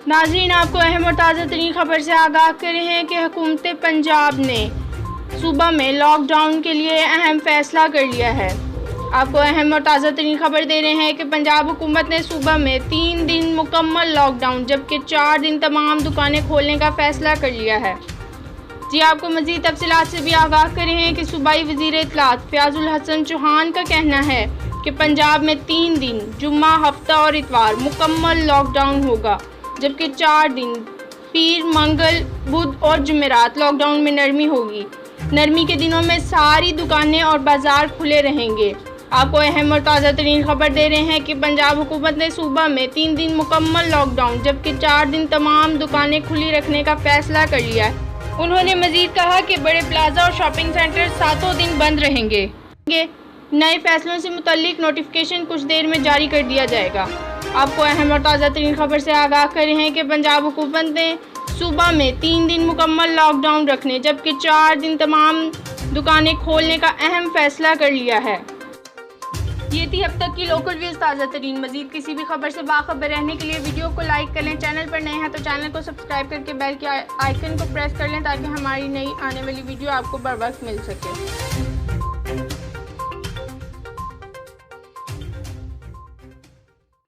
नाज़रीन, आपको अहम और ताज़ा तरीन खबर से आगाह कर रहे हैं कि हुकूमत पंजाब ने सूबा में लॉकडाउन के लिए अहम फैसला कर लिया है। आपको अहम और ताज़ा तरीन खबर दे रहे हैं कि पंजाब हुकूमत ने सूबा में 3 दिन मुकम्मल लॉकडाउन जबकि 4 दिन तमाम दुकानें खोलने का फैसला कर लिया है। जी, आपको मज़ीद तफसीलात से भी आगाह कर रहे हैं कि सूबाई वज़ीर इत्तलात फ़याज़ुल हसन चौहान का कहना है कि पंजाब में 3 दिन जुम्मा, हफ्ता और इतवार मुकम्मल लॉकडाउन होगा, जबकि 4 दिन पीर, मंगल, बुध और जुमेरात लॉकडाउन में नरमी होगी। नरमी के दिनों में सारी दुकानें और बाज़ार खुले रहेंगे। आपको अहम और ताज़ा तरीन खबर दे रहे हैं कि पंजाब हुकूमत ने सूबा में 3 दिन मुकम्मल लॉकडाउन जबकि 4 दिन तमाम दुकानें खुली रखने का फैसला कर लिया है। उन्होंने मज़ीद कहा कि बड़े प्लाजा और शॉपिंग सेंटर 7 दिन बंद रहेंगे। नए फैसलों से मुतल्लिक नोटिफिकेशन कुछ देर में जारी कर दिया जाएगा। आपको अहम और ताज़ा तरीन खबर से आगाह कर रहे हैं कि पंजाब हुकूमत ने सूबा में 3 दिन मुकम्मल लॉकडाउन रखने जबकि 4 दिन तमाम दुकानें खोलने का अहम फैसला कर लिया है। ये थी अब तक की लोकल व्यूज़ ताज़ा तरीन। मज़ीद किसी भी खबर से बाखबर रहने के लिए वीडियो को लाइक कर लें। चैनल पर नए हैं तो चैनल को सब्सक्राइब करके बेल के आइकन को प्रेस कर लें ताकि हमारी नई आने वाली वीडियो आपको बर वक्त मिल सके।